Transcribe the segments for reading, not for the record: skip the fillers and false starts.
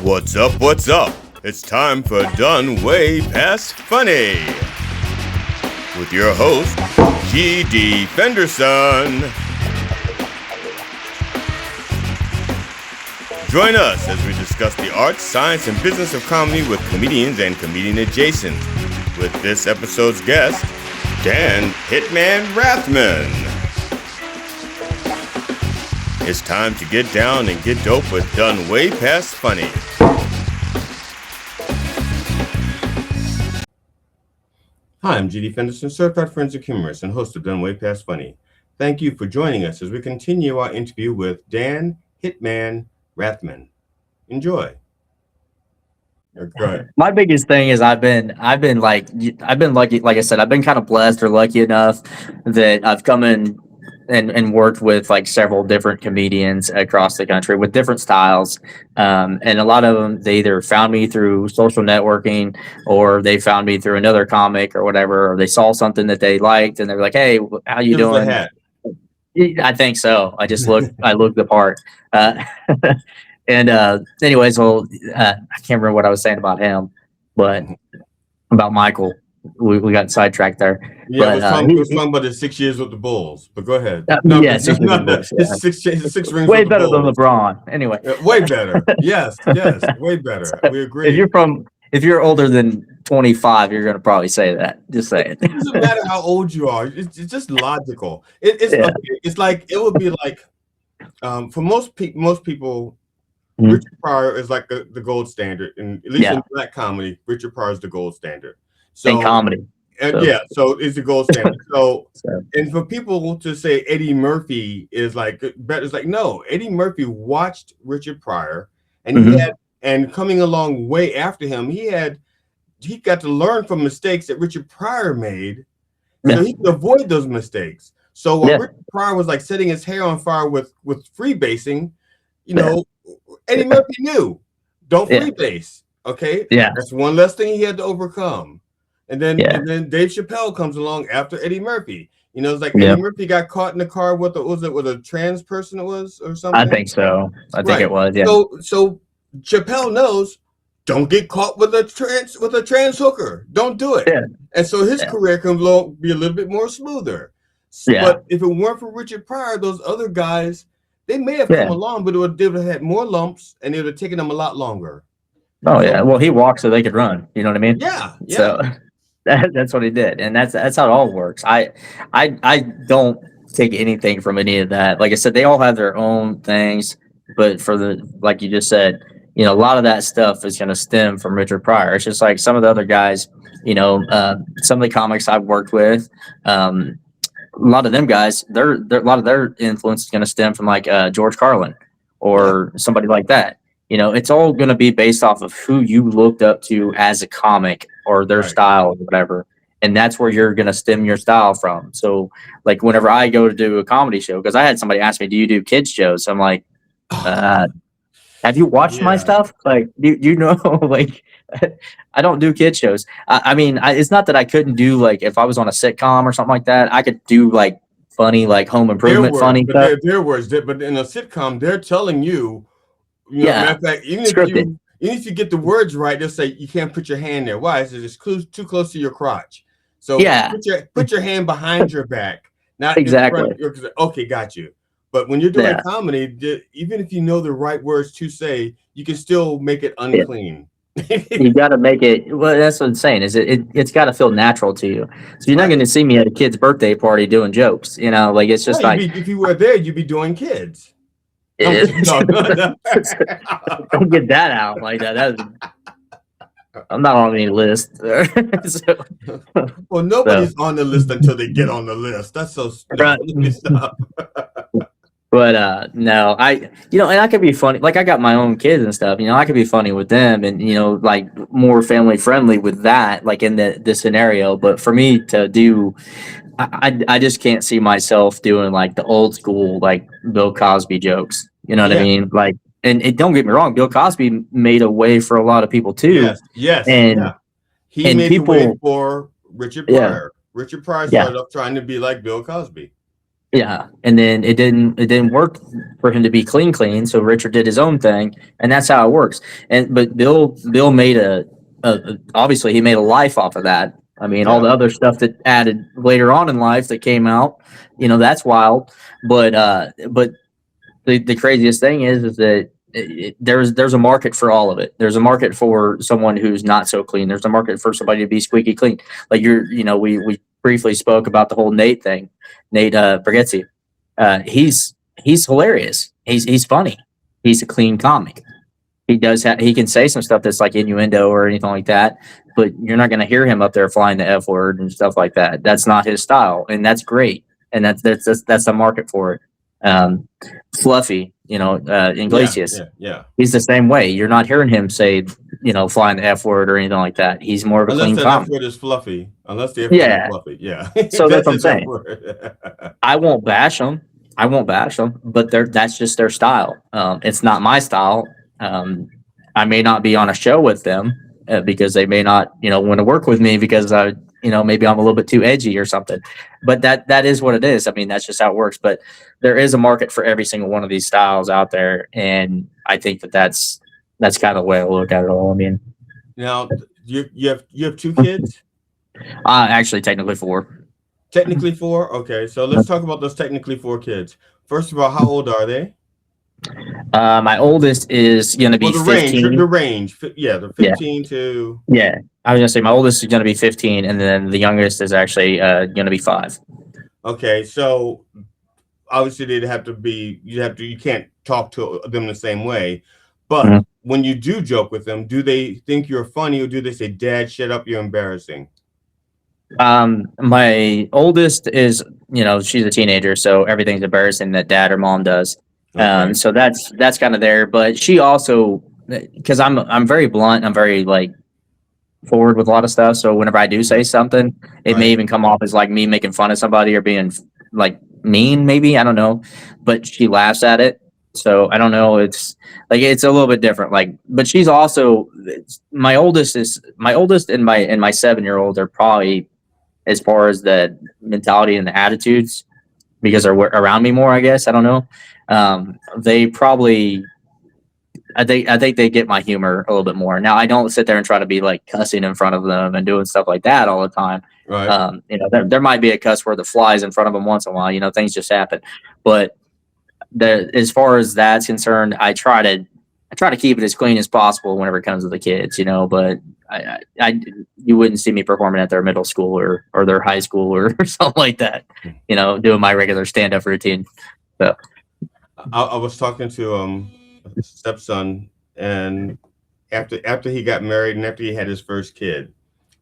What's up, what's up? It's time for Done Way Past Funny with your host, G.D. Fenderson. Join us as we discuss the art, science, and business of comedy with comedians and comedian adjacent. With this episode's guest, Dan Hitman Rathmann. It's time to get down and get dope with Done Way Past Funny. Hi, I'm G.D. Fenderson, Certified Forensic Humourist and host of Done Way Past Funny. Thank you for joining us as we continue our interview with Dan Hitman Rathmann. Enjoy. My biggest thing is I've been lucky. Like I said, I've been kind of blessed or lucky enough that I've come in and worked with like several different comedians across the country with different styles. And a lot of them, they either found me through social networking or they found me through another comic or whatever, or they saw something that they liked and they were like, "Hey, how you doing?" I think so. I looked the part. Anyways, well, I can't remember what I was saying about him, but about Michael, we got sidetracked there. Yeah, we're talking about the 6 years with the Bulls, but go ahead. Six rings way with better the than Bulls. LeBron. Anyway, way better. Yes, way better. So we agree. If you're older than 25, you're gonna probably say that. Just say it. It doesn't matter how old you are. It's just logical. It's like it would be like for most people. Mhm. Richard Pryor is like the gold standard, and at least in black comedy, Richard Pryor is the gold standard. So in comedy, so it's the gold standard. So and for people to say Eddie Murphy is like better, it's like no. Eddie Murphy watched Richard Pryor, and he had, and coming along way after him, he got to learn from mistakes that Richard Pryor made, so he could avoid those mistakes. So while Richard Pryor was like setting his hair on fire with freebasing, you know. Eddie Murphy knew, don't freebase, okay? Yeah. That's one less thing he had to overcome. And then Dave Chappelle comes along after Eddie Murphy. You know, it's like Eddie Murphy got caught in the car with a trans person or something? I think so. I think it was, yeah. So Chappelle knows, don't get caught with a trans hooker. Don't do it. Yeah. And so his career can be a little bit more smoother. Yeah. But if it weren't for Richard Pryor, those other guys, they may have come along, but they would have had more lumps, and it would have taken them a lot longer. Oh, yeah. Well, he walked so they could run. You know what I mean? Yeah. So that's what he did, and that's how it all works. I don't take anything from any of that. Like I said, they all have their own things, but like you just said, you know, a lot of that stuff is going to stem from Richard Pryor. It's just like some of the other guys, you know, some of the comics I've worked with. A lot of them guys, a lot of their influence is going to stem from like George Carlin or somebody like that. You know, it's all going to be based off of who you looked up to as a comic or their style or whatever. And that's where you're going to stem your style from. So like whenever I go to do a comedy show, because I had somebody ask me, do you do kids shows? I'm like, have you watched my stuff? Like, do you know, like, I don't do kid shows. I mean, it's not that I couldn't do, like, if I was on a sitcom or something like that, I could do, like, funny, like, home improvement funny stuff. Their words, but in a sitcom, they're telling you, matter of fact, even if you get the words right, they'll say, you can't put your hand there. Why? It's just too close to your crotch. So put your hand behind your back. Not exactly. Okay, got you. But when you're doing comedy, even if you know the right words to say, you can still make it unclean. You got to make it. Well, that's what I'm saying. Is it's got to feel natural to you. So you're not going to see me at a kid's birthday party doing jokes. You know, like it's just if you were there, you'd be doing kids. Don't get that out like that. I'm not on any list. Well, nobody's on the list until they get on the list. That's so right. But no, and I could be funny. Like I got my own kids and stuff, I could be funny with them and, like more family friendly with that, like in the scenario. But for me to do, I just can't see myself doing like the old school, like Bill Cosby jokes. You know what I mean? Like, and don't get me wrong, Bill Cosby made a way for a lot of people too. Yes. He made a way for Richard Pryor. Richard Pryor started up trying to be like Bill Cosby. Yeah, and then it didn't work for him to be clean. So Richard did his own thing, and that's how it works. And but Bill made obviously he made a life off of that. I mean, all Yeah. the other stuff that added later on in life that came out, that's wild. But the craziest thing is that there's a market for all of it. There's a market for someone who's not so clean. There's a market for somebody to be squeaky clean. Like we briefly spoke about the whole Nate thing, Nate Bargatze. He's hilarious. He's funny. He's a clean comic. He can say some stuff that's like innuendo or anything like that, but you're not going to hear him up there flying the F word and stuff like that. That's not his style, and that's great. And that's the market for it. Um, Fluffy, Yeah. Iglesias, Yeah. Yeah. he's the same way. You're not hearing him say, flying the F word or anything like that. He's more of a Unless clean that F comic. word is fluffy. Unless the F word is Yeah. fluffy. Yeah. So that's That's what I'm his F saying. word. I won't bash them. But that's just their style. It's not my style. I may not be on a show with them because they may not, want to work with me because maybe I'm a little bit too edgy or something. But that is what it is. I mean, that's just how it works. But there is a market for every single one of these styles out there, and I think that's kind of the way I look at it all. I mean, Now, you have two kids? actually, technically four. Technically four? Okay, so let's talk about those technically four kids. First of all, how old are they? My oldest is going to Well, be the range, 15. the range. Yeah, they're Yeah. 15 to. Yeah, I was gonna say my oldest is gonna be 15, and then the youngest is actually gonna be 5. Okay, so obviously you can't talk to them the same way. But Mhm. when you do joke with them, do they think you're funny or do they say, Dad, shut up, you're embarrassing? My oldest is, she's a teenager, so everything's embarrassing that dad or mom does. Okay. So that's kind of there, but she also, because I'm very blunt, I'm very like forward with a lot of stuff. So whenever I do say something, it may Right. even come off as like me making fun of somebody or being like mean, maybe. I don't know. But she laughs at it. So I don't know. It's a little bit different. Like, but she's also my oldest and my 7-year-old are probably as far as the mentality and the attitudes because they're around me more, I guess. I don't know. They probably I think they get my humor a little bit more. Now I don't sit there and try to be like cussing in front of them and doing stuff like that all the time. Right. There might be a cuss word that flies in front of them once in a while. Things just happen. But as far as that's concerned, I try to keep it as clean as possible whenever it comes to the kids. But you wouldn't see me performing at their middle school or their high school or something like that. Doing my regular stand up routine. So. I was talking to stepson, and after he got married and after he had his first kid,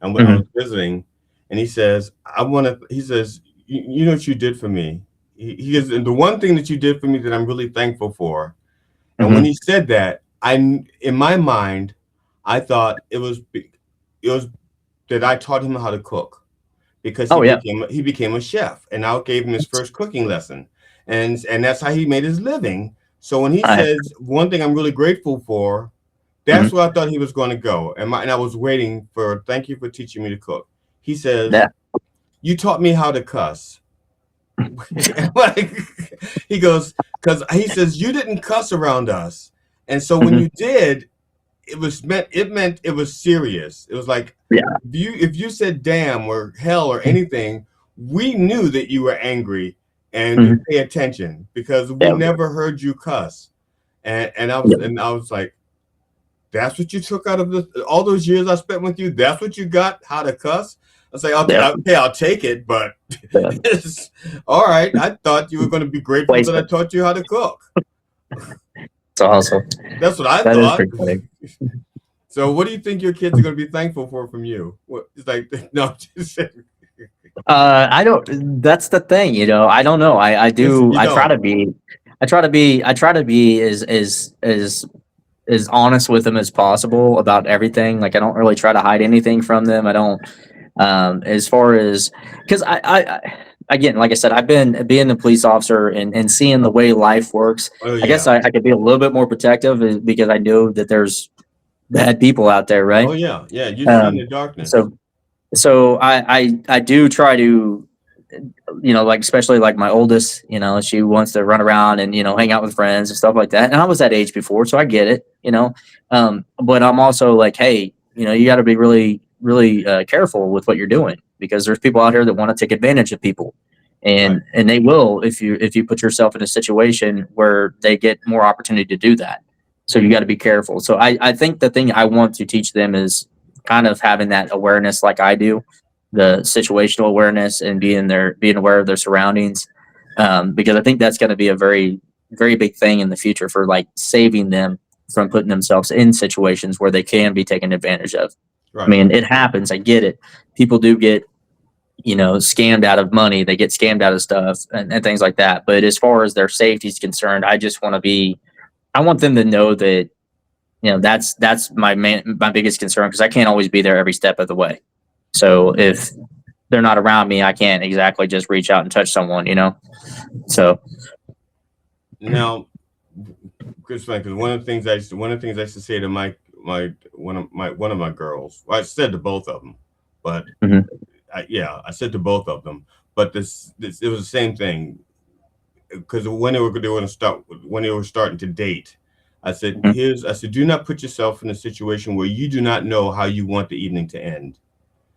and when I was visiting, and he says, he says, you know what you did for me? He goes, and the one thing that you did for me that I'm really thankful for. And when he said that, in my mind, I thought it was that I taught him how to cook because he became a chef, and I gave him his first cooking lesson, and that's how he made his living. So when he says one thing I'm really grateful for, that's where I thought he was going to go, and I was waiting for thank you for teaching me to cook. He says, you taught me how to cuss. Like, he goes, because he says you didn't cuss around us, and so when you did, it meant it was serious. It was like, if you said damn or hell or anything, we knew that you were angry and to pay attention because we never heard you cuss. And I was like, that's what you took out of all those years I spent with you. That's what you got, how to cuss. I say, okay, I'll take it, but it's all right. I thought you were going to be grateful that I taught you how to cook. It's awesome. That's what I That thought. is pretty funny. So, what do you think your kids are going to be thankful for from you? It's like, no, just I don't. That's the thing, I don't know. I do. you I try to don't. be. I try to be. I try to be as honest with them as possible about everything. Like I don't really try to hide anything from them. I don't. As far as because again, like I said, I've been being a police officer and seeing the way life works. Oh, I guess yeah. I could be a little bit more protective because I know that there's bad people out there, right? Oh, yeah. Yeah. You've seen the darkness. So I do try to like especially like my oldest, she wants to run around and hang out with friends and stuff like that. And I was that age before, so I get it. But I'm also like, hey, you got to be really, really careful with what you're doing, because there's people out here that want to take advantage of people, and they will if you put yourself in a situation where they get more opportunity to do that. So you got to be careful. So I think the thing I want to teach them is kind of having that awareness like I do, the situational awareness, and being aware of their surroundings, because I think that's going to be a very, very big thing in the future for like saving them from putting themselves in situations where they can be taken advantage of. Right. I mean, it happens. I get it. People do get scammed out of money. They get scammed out of stuff and things like that. But as far as their safety is concerned, I want them to know that that's my biggest concern, because I can't always be there every step of the way. So if they're not around me, I can't exactly just reach out and touch someone, So now, because one of the things I used to say to one of my girls, well, I said to both of them, but I said to both of them, but this it was the same thing, because when they were starting to date, I said, do not put yourself in a situation where you do not know how you want the evening to end.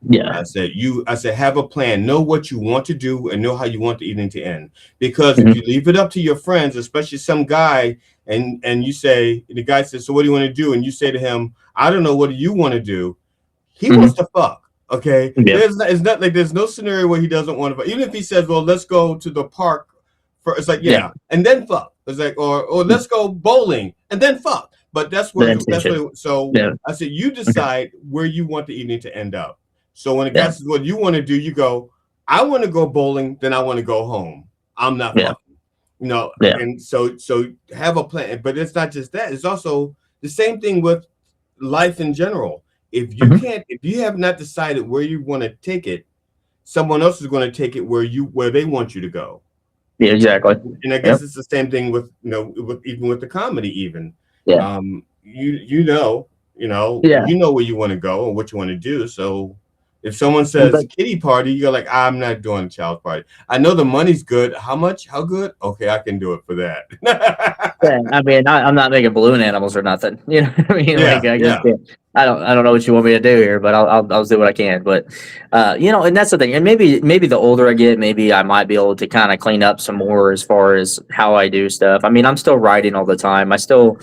Yeah. I said, have a plan, know what you want to do, and know how you want the evening to end. Because if you leave it up to your friends, especially some guy, and you say, the guy says, so what do you want to do? And you say to him, I don't know, what do you want to do? He wants to fuck. Okay. Yeah. It's not like there's no scenario where he doesn't want to fuck. Even if he says, well, let's go to the park it's like, and then fuck. It's like, or let's go bowling and then fuck. But so I said, you decide where you want the evening to end up. So when a guy says what you want to do, you go, I want to go bowling, then I want to go home. I'm not fucking. And so have a plan. But it's not just that. It's also the same thing with life in general. If you have not decided where you want to take it, someone else is going to take it where they want you to go. Yeah, exactly. And I guess it's the same thing with even with the comedy even. Yeah. You know where you want to go and what you want to do. So if someone says kiddie party, you're like, I'm not doing a child party. I know the money's good. How much? How good? Okay, I can do it for that. I mean, I'm not making balloon animals or nothing. You know what I mean? I don't know what you want me to do here, but I'll do what I can. But and that's the thing. And maybe the older I get, maybe I might be able to kind of clean up some more as far as how I do stuff. I mean, I'm still writing all the time. I still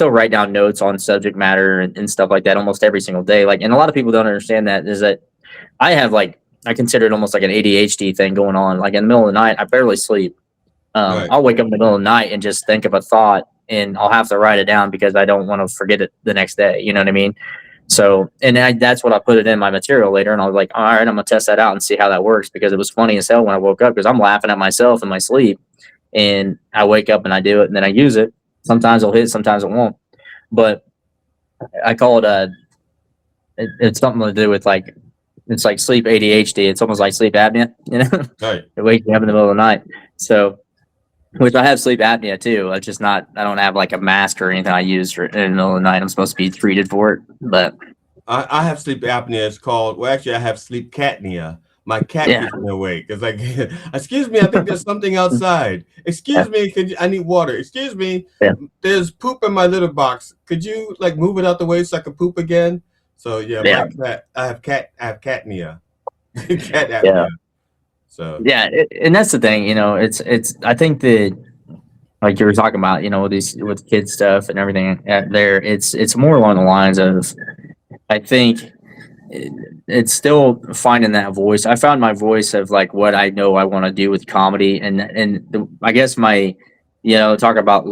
write down notes on subject matter and stuff like that almost every single day. Like, and a lot of people don't understand that is that I have I consider it almost like an ADHD thing going on. Like in the middle of the night, I barely sleep. I'll wake up in the middle of the night and just think of a thought, and I'll have to write it down because I don't want to forget it the next day. You know what I mean? So, and that's what I put it in my material later. And I was like, all right, I'm going to test that out and see how that works, because it was funny as hell when I woke up, because I'm laughing at myself in my sleep, and I wake up and I do it and then I use it. Sometimes it'll hit, sometimes it won't. But I call it it's something to do with it's like sleep ADHD. It's almost like sleep apnea, Right. It wakes me up in the middle of the night. So, which I have sleep apnea too. It's just I don't have like a mask or anything I use in the middle of the night. I'm supposed to be treated for it, but I have sleep apnea. It's called, well, actually I have sleep catnea. My cat keeps me awake. It's like, excuse me, I think there's something outside. Excuse me, I need water. Excuse me, there's poop in my litter box. Could you move it out the way so I can poop again? So my cat, I have catnea. Cat apnea. So and that's the thing, it's I think that, like you were talking about, with kids stuff and everything there, it's more along the lines of, I think it's still finding that voice. I found my voice of what I know I want to do with comedy, and I guess my talk about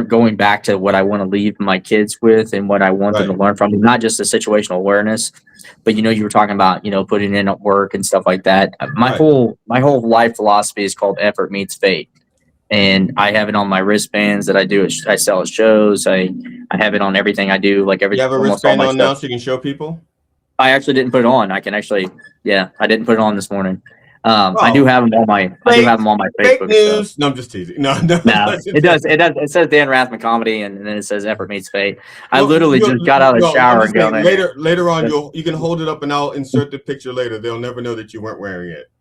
going back to what I want to leave my kids with and what I want them to learn from, not just the situational awareness, but you were talking about putting in at work and stuff like that. My whole life philosophy is called effort meets fate, and I have it on my wristbands that I do. I sell at shows. I have it on everything I do. You have a wristband on now, so you can show people. I actually didn't put it on. I can actually, I didn't put it on this morning. I do have them on my Facebook. Fake news. No, I'm just teasing. No. It does. It says Dan Rathmann comedy, and then it says effort meets fate. I literally just got out of the shower and go later on. You can hold it up, and I'll insert the picture later. They'll never know that you weren't wearing it.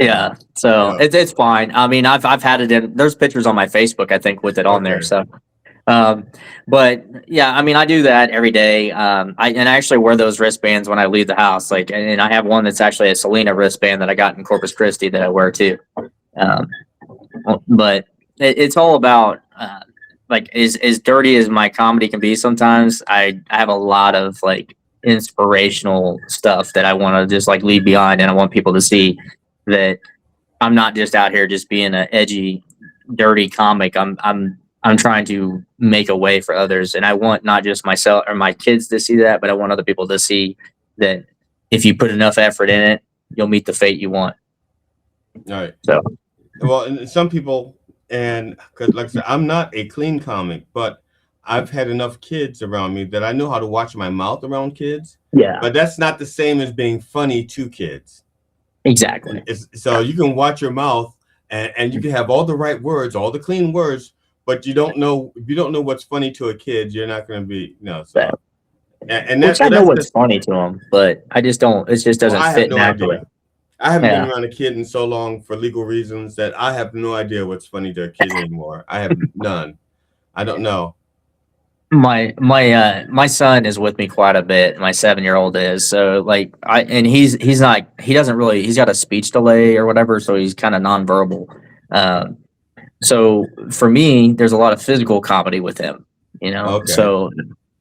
Yeah, so Yeah. it's fine. I mean, I've had it in. There's pictures on my Facebook, I think, with it on there. Okay. So, um, but yeah, I mean, I do that every day. I actually wear those wristbands when I leave the house. Like, and I have one that's actually a Selena wristband that I got in Corpus Christi that I wear too. Um, but it's all about like as dirty as my comedy can be. Sometimes I have a lot of like inspirational stuff that I want to just like leave behind, and I want people to see that I'm not just out here just being an edgy, dirty comic. I'm trying to make a way for others, and I want not just myself or my kids to see that, but I want other people to see that if you put enough effort in it, you'll meet the fate you want. All right. So, Well, and some people, and because like I said, I'm not a clean comic, but I've had enough kids around me that I know how to watch my mouth around kids. yeah, But that's not the same as being funny to kids. exactly. So you can watch your mouth, and you can have all the right words, all the clean words, but you don't know if you don't know what's funny to a kid, you're not going to be So and Which that I know that's what's just, funny to them, but I just don't. It just well, doesn't I have fit no naturally. idea. I haven't been Yeah, around a kid in so long for legal reasons that I have no idea what's funny to a kid anymore. I have none. I don't know. my son is with me quite a bit. My 7-year-old is so like and he's not he doesn't really he's got a speech delay or whatever, so he's kind of nonverbal. Um, so for me, there's a lot of physical comedy with him, you know. Okay. So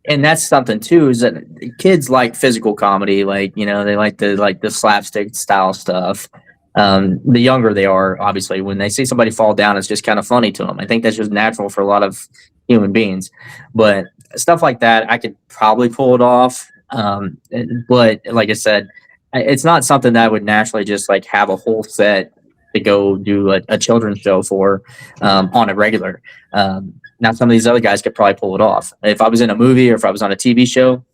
and that's something too is that kids like physical comedy, like they like the slapstick style stuff. The younger they are, obviously, when they see somebody fall down, it's just kind of funny to them. I think that's just natural for a lot of human beings, but stuff like that, I could probably pull it off. But like I said, it's not something that I would naturally just like have a whole set to go do a children's show for on a regular. Now, some of these other guys could probably pull it off. If I was in a movie or if I was on a TV show,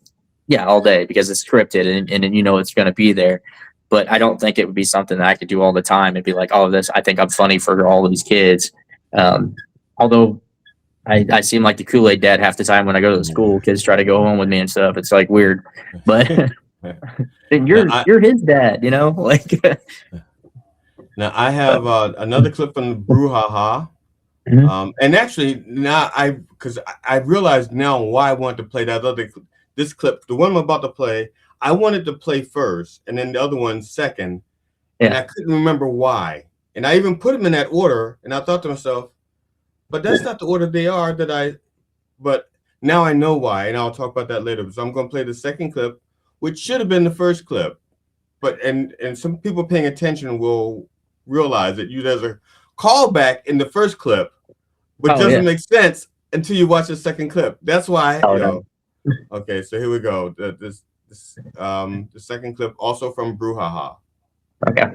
yeah, all day because it's scripted and it's going to be there. But I don't think it would be something that I could do all the time. It'd be like, oh, this, I think I'm funny for all of these kids. Um, although I seem like the Kool-Aid dad half the time when I go to the school, kids try to go home with me and stuff. It's like weird, but Now I you're his dad, like. now I have another clip from the brouhaha. Mhm. And actually now because I realized now why I wanted to play this clip, the one I'm about to play, I wanted to play first and then the other one second, and Yeah. I couldn't remember why. And I even put them in that order, and I thought to myself, but that's not the order they are but now I know why, and I'll talk about that later. So I'm going to play the second clip, which should have been the first clip, but and some people paying attention will realize that there's a callback in the first clip, which Oh yeah. doesn't make sense until you watch the second clip. That's why, Oh no. Okay, so here we go. The second clip, also from Brouhaha. Okay.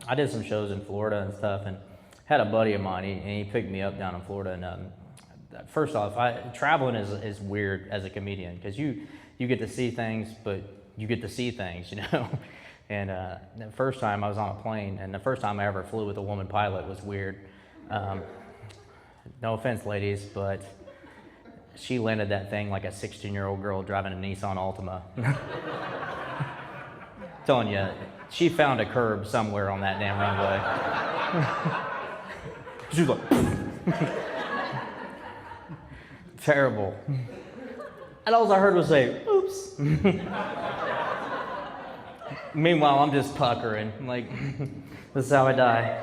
I did some shows in Florida and stuff, and had a buddy of mine, and he picked me up down in Florida. And first off, traveling is weird as a comedian because you get to see things, but you get to see things, And the first time I was on a plane, and the first time I ever flew with a woman pilot was weird. No offense, ladies, but she landed that thing like a 16-year-old girl driving a Nissan Altima. Telling you, she found a curb somewhere on that damn runway. She was like, terrible. And all I heard was say, oops. Meanwhile, I'm just puckering, like, this is how I die.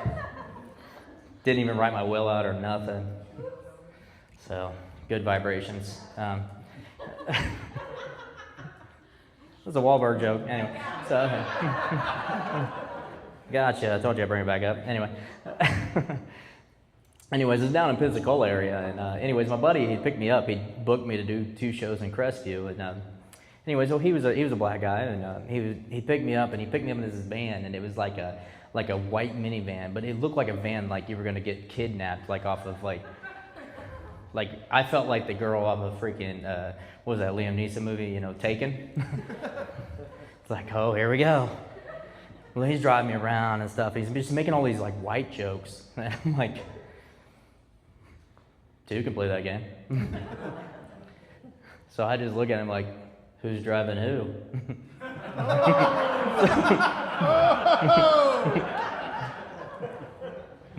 Didn't even write my will out or nothing. So, good vibrations. It was a Wahlberg joke. Anyway, so gotcha. I told you I'd bring it back up. Anyway, anyways, it's down in Pensacola area, and anyways, my buddy, he picked me up. He booked me to do 2 shows in Crestview, and anyways, so he was a black guy, and he picked me up, and he picked me up in his van, and it was like a white minivan, but it looked like a van like you were gonna get kidnapped, like off of like I felt like the girl off of freaking what was that Liam Neeson movie, Taken? It's like, oh, here we go. Well, he's driving me around and stuff. He's just making all these like white jokes. And I'm like, 2 can play that game. So I just look at him like, who's driving who?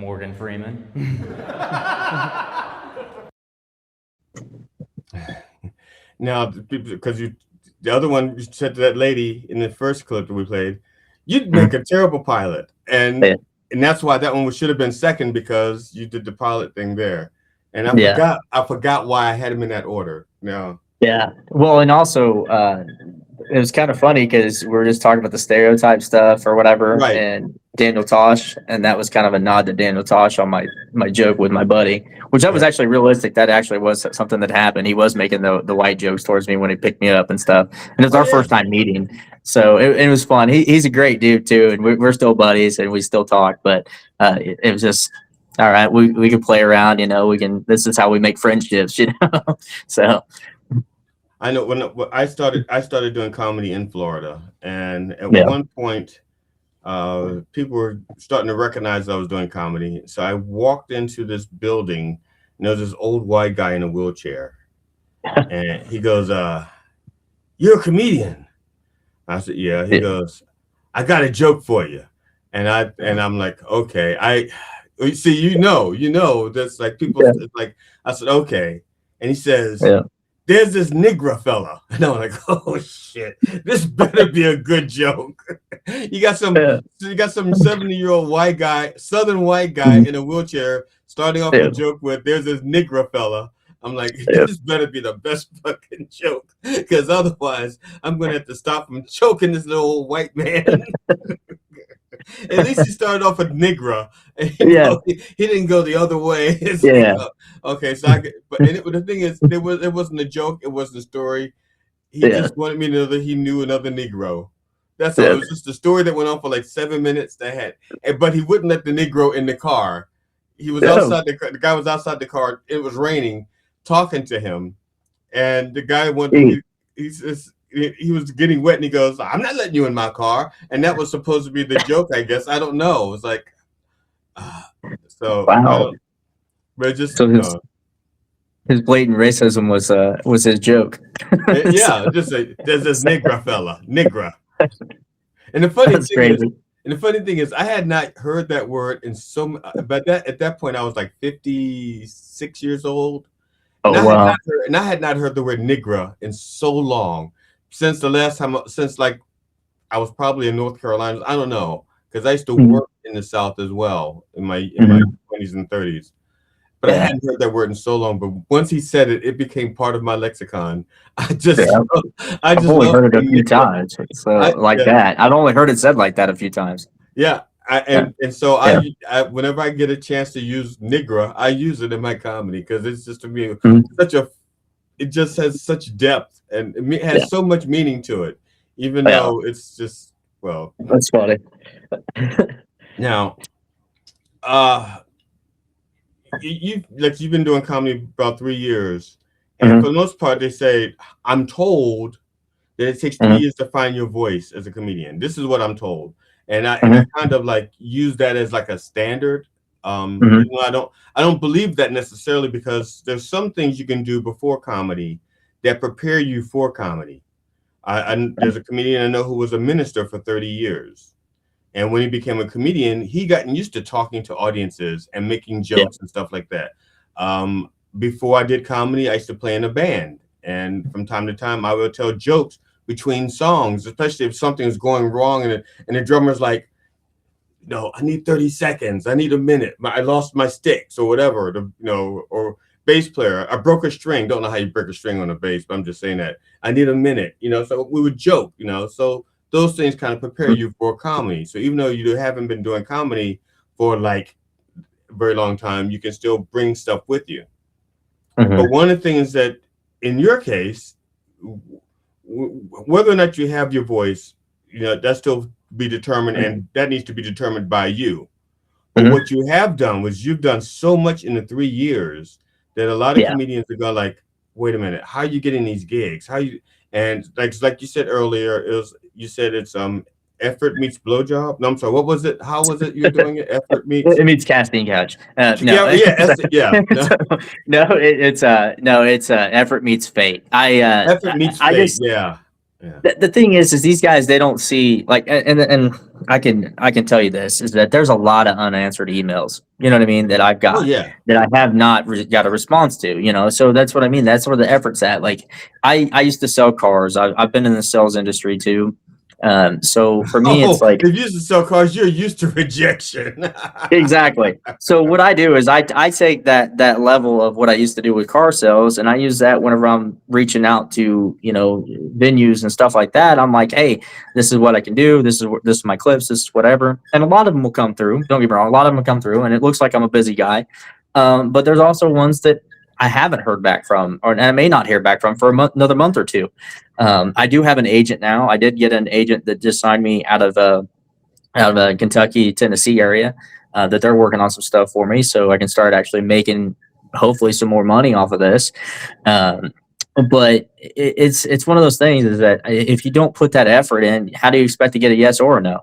Morgan Freeman. Now, because the other one you said to that lady in the first clip that we played, you'd make a terrible pilot, and that's why that one should have been second, because you did the pilot thing there, and I forgot why I had him in that order. No. Yeah. Well, and also it was kind of funny because we were just talking about the stereotype stuff or whatever, Right. and Daniel Tosh, and that was kind of a nod to Daniel Tosh on my joke with my buddy, which that was actually realistic. That actually was something that happened. He was making the white jokes towards me when he picked me up and stuff, and it was our first time meeting, so it was fun. He's a great dude too, and we're still buddies and we still talk, but it was just all right. We can play around, this is how we make friendships, so. I know when I started doing comedy in Florida, and at one point, people were starting to recognize I was doing comedy. So I walked into this building, and there was this old white guy in a wheelchair, and he goes, "You're a comedian?" I said, "Yeah." He goes, "I got a joke for you," and I'm like, "Okay." I see, that's like people like. I said, "Okay," and he says, "There's this Negro fella," and I'm like, "Oh shit, this better be a good joke." You got some 70-year-old white guy, Southern white guy in a wheelchair, starting off a joke with, "There's this Negro fella." I'm like, this better be the best fucking joke, because otherwise I'm gonna have to stop from choking this little old white man. At least he started off with Negro. He didn't go the other way. Okay, so the thing is, it wasn't a joke. It wasn't a story. He just wanted me to know that he knew another Negro. That's all. It was just a story that went on for like 7 minutes. But he wouldn't let the Negro in the car. He was outside the guy was outside the car. It was raining, talking to him, and the guy he was getting wet, and he goes, "I'm not letting you in my car," and that was supposed to be the joke, I guess. I don't know. It was like, wow. But just his blatant racism was his joke. Just say, "There's this Negro fella, Negro." And the funny thing is, I had not heard that word but at that point I was like 56 years old. Oh, wow. I had not heard the word Negro in so long, since the last time, since like I was probably in North Carolina. I don't know, because I used to work in the South as well in my 20s and 30s. But I hadn't heard that word in so long. But once he said it, it became part of my lexicon. I've only heard it a few times. That. I've only heard it said like that a few times. Yeah. So whenever I get a chance to use Negro, I use it in my comedy, because it's just, to me, it just has such depth, and it has so much meaning to it, even though it's just, well. That's funny. Now, you've been doing comedy about 3 years, and for the most part, they say, I'm told that it takes 3 years to find your voice as a comedian. This is what I'm told. And I kind of like use that as like a standard. I don't believe that necessarily, because there's some things you can do before comedy that prepare you for comedy. There's a comedian I know who was a minister for 30 years. And when he became a comedian, he gotten used to talking to audiences and making jokes and stuff like that. Before I did comedy, I used to play in a band. And from time to time, I would tell jokes between songs, especially if something's going wrong, and the drummer's like, "No, I need 30 seconds. I need a minute. I lost my sticks," or whatever. Or bass player, I broke a string. Don't know how you break a string on a bass, but I'm just saying that I need a minute. So we would joke. So those things kind of prepare you for comedy. So even though you haven't been doing comedy for like a very long time, you can still bring stuff with you. But one of the things that, in your case, whether or not you have your voice, that's still be determined, and that needs to be determined by you. But what you have done was, you've done so much in the 3 years that a lot of comedians are going like, wait a minute, how are you getting these gigs? And like you said earlier, you said it's effort meets blowjob. No, I'm sorry. What was it? How was it you're doing it? Effort meets. It means casting couch. No, it's effort meets fate. Effort meets fate. The thing is these guys, they don't see, like, and I can tell you this is that there's a lot of unanswered emails. You know what I mean? That I've Oh got yeah. that I have not got a response to. You know, so that's what I mean. That's where the effort's at. Like I used to sell cars. I've been in the sales industry too. So for me, it's Oh, like if you used to sell cars, you're used to rejection. exactly. So what I do is I take that level of what I used to do with car sales, and I use that whenever I'm reaching out to, you know, venues and stuff like that. I'm like, hey, this is what I can do. This is my clips. This is whatever. And a lot of them will come through. Don't get me wrong. A lot of them will come through, and it looks like I'm a busy guy. But there's also ones that I haven't heard back from, or and I may not hear back from for another month or two. I do have an agent now. I did get an agent that just signed me out of Kentucky, Tennessee area, that they're working on some stuff for me, so I can start actually making hopefully some more money off of this. But it's one of those things is that if you don't put that effort in, how do you expect to get a yes or a no?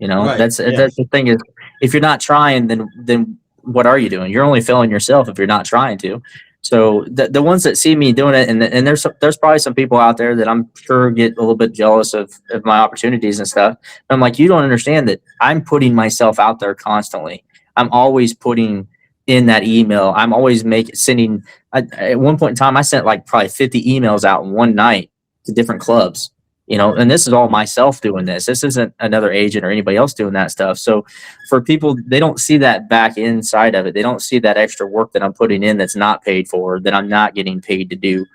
You know, Right. that's Yes. the thing is, if you're not trying, then what are you doing? You're only failing yourself if you're not trying to. So the ones that see me doing it, and there's probably some people out there that I'm sure get a little bit jealous of my opportunities and stuff. I'm like, you don't understand that I'm putting myself out there constantly. I'm always putting in that email. I'm always sending. At one point in time, I sent like probably 50 emails out in one night to different clubs. You know, and this is all myself doing this. This isn't another agent or anybody else doing that stuff. So for people, they don't see that back inside of it. They don't see that extra work that I'm putting in that's not paid for, that I'm not getting paid to do,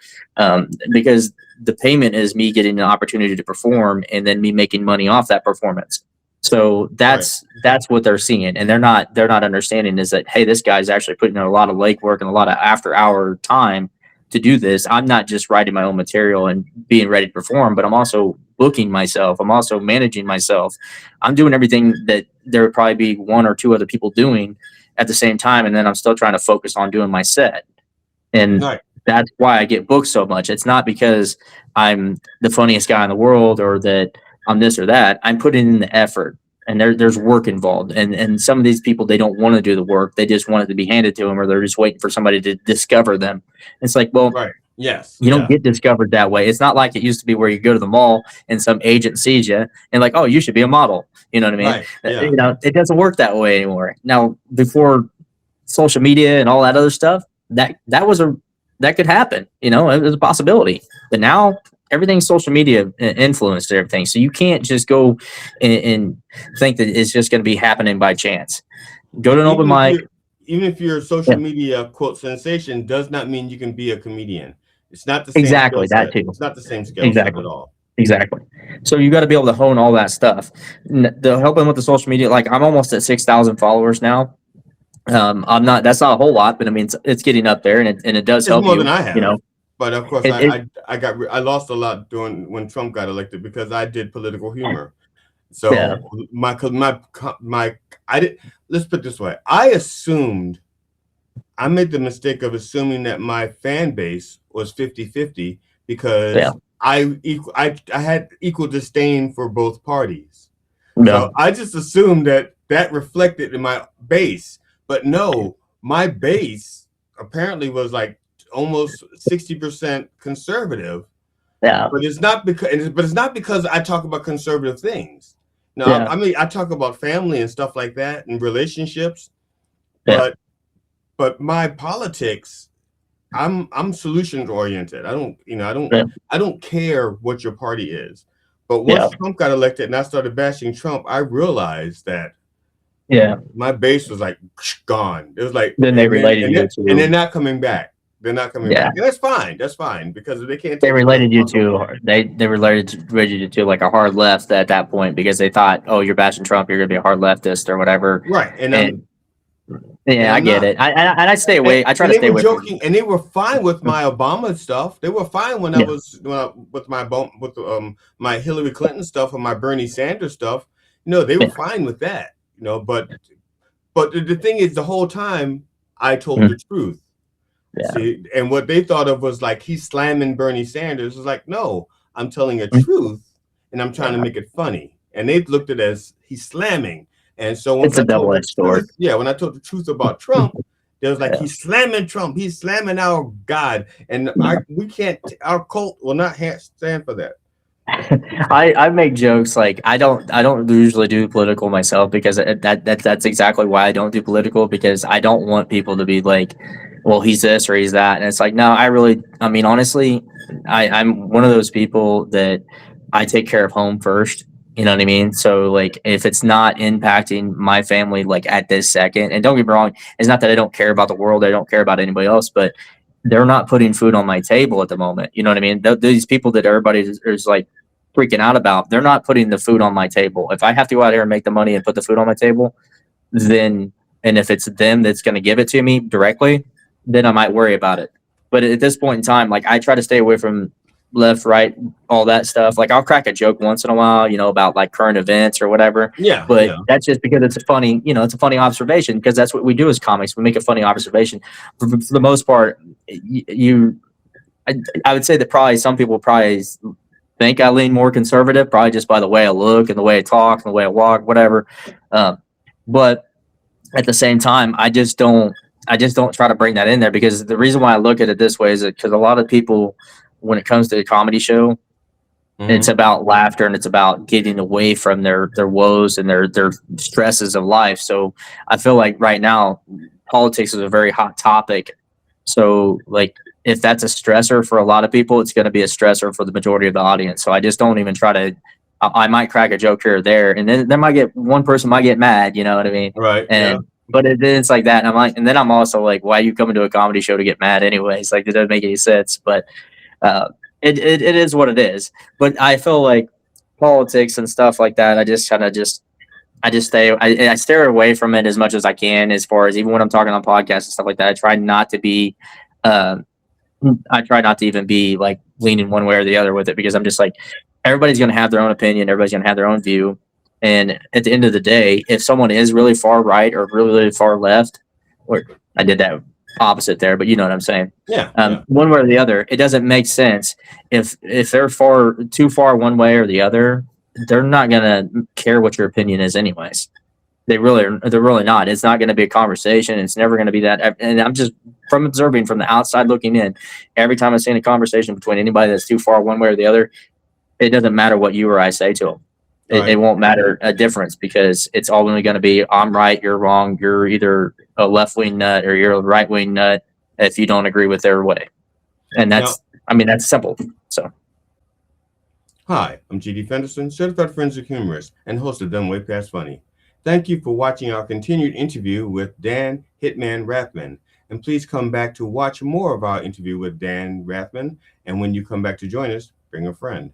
because the payment is me getting an opportunity to perform and then me making money off that performance. So that's what they're seeing, and they're not understanding is that, hey, this guy's actually putting in a lot of legwork and a lot of after hour time to do this. I'm not just writing my own material and being ready to perform, but I'm also booking myself. I'm also managing myself. I'm doing everything that there would probably be one or two other people doing at the same time, and then I'm still trying to focus on doing my set. And Right. that's why I get booked so much. It's not because I'm the funniest guy in the world or that I'm this or that. I'm putting in the effort, and there's work involved. And some of these people, they don't want to do the work. They just want it to be handed to them, or they're just waiting for somebody to discover them. It's like, well, Right. Yes. you don't get discovered that way. It's not like it used to be where you go to the mall and some agent sees you and like, oh, you should be a model. You know what I mean? Right. Yeah. You know, it doesn't work that way anymore. Now, before social media and all that other stuff, that could happen. You know, it was a possibility. But now everything's social media influenced everything. So you can't just go and think that it's just going to be happening by chance. Go to an open mic. Even if you're a social media quote sensation, does not mean you can be a comedian. It's not the same. Exactly that too. It's not the same skill set at all. Exactly. So you got to be able to hone all that stuff. The helping with the social media, like I'm almost at 6,000 followers now. I'm not. That's not a whole lot, but I mean it's getting up there, and it does help more you. than I have. You know. But of course, I lost a lot when Trump got elected because I did political humor. So let's put it this way. I made the mistake of assuming that my fan base was 50-50 because I had equal disdain for both parties. So I just assumed that reflected in my base. But no, my base apparently was like almost 60% conservative. Yeah. But it's not because I talk about conservative things. No, I mean I talk about family and stuff like that and relationships. But my politics, I'm solutions oriented. I don't care what your party is. But once Trump got elected and I started bashing Trump, I realized that my base was like gone. It was like then they related you to, and they're not coming back. They're not coming back. And that's fine. That's fine because they can't. They related you to they related you to like a hard left at that point because they thought, oh, you're bashing Trump, you're gonna be a hard leftist or whatever. Right. I get it. I stay away. I try to stay away. Joking, and they were fine with my Obama stuff. They were fine when I was with my Hillary Clinton stuff and my Bernie Sanders stuff. You know, they were fine with that. You know, but the thing is, the whole time I told the truth. See, and what they thought of was like he's slamming Bernie Sanders. It was like, no, I'm telling a truth, and I'm trying to make it funny. And they looked at it as he's slamming. And so when it's a double-edged sword. When I told the truth about Trump, it was like he's slamming Trump. He's slamming our God, and we can't. Our cult will not stand for that. I make jokes like I don't usually do political myself because that's exactly why I don't do political, because I don't want people to be like, well, he's this or he's that, and it's like, no, I mean, honestly, I'm one of those people that I take care of home first. You know what I mean? So like, if it's not impacting my family like at this second, and don't get me wrong, it's not that I don't care about the world, I don't care about anybody else, but they're not putting food on my table at the moment. You know what I mean? These people that everybody is like freaking out about, they're not putting the food on my table. If I have to go out here and make the money and put the food on my table, then, and if it's them that's going to give it to me directly, then I might worry about it. But at this point in time, like, I try to stay away from left, right, all that stuff. Like, I'll crack a joke once in a while, about like current events or whatever. Yeah, But yeah. that's just because it's a funny, it's a funny observation, because that's what we do as comics. We make a funny observation. For the most part, I would say that probably some people probably think I lean more conservative, probably just by the way I look and the way I talk and the way I walk, whatever. But at the same time, I just don't try to bring that in there, because the reason why I look at it this way is because a lot of people, when it comes to a comedy show, it's about laughter and it's about getting away from their woes and their stresses of life. So I feel like right now politics is a very hot topic. So like, if that's a stressor for a lot of people, it's going to be a stressor for the majority of the audience. So I just don't even try to. I might crack a joke here or there, and then there might get one person might get mad. You know what I mean? Right. And Yeah. but it's like that, and I'm like, and then I'm also like, why are you coming to a comedy show to get mad anyways? Like, it doesn't make any sense. But uh, it is what it is. But I feel like politics and stuff like that, I just kind of I stay away from it as much as I can. As far as, even when I'm talking on podcasts and stuff like that, I try not to be. I try not to even be like leaning one way or the other with it, because I'm just like, everybody's going to have their own opinion, everybody's going to have their own view, and at the end of the day, if someone is really far right or really, really far left, or I did that opposite there, but you know what I'm saying. Yeah. One way or the other, it doesn't make sense. If they're too far one way or the other, they're not going to care what your opinion is anyways. They're really not. It's not going to be a conversation. It's never going to be that. And I'm just, from observing from the outside looking in, every time I've seen a conversation between anybody that's too far one way or the other, it doesn't matter what you or I say to them. It won't matter a difference, because it's all only going to be, I'm right, you're wrong. You're either a left wing nut or you're a right wing nut if you don't agree with their way. And that's simple. So. Hi, I'm GD Fenderson, Certified Forensic Humorist and host of Them Way Past Funny. Thank you for watching our continued interview with Dan Hitman Rathmann. And please come back to watch more of our interview with Dan Rathmann. And when you come back to join us, bring a friend.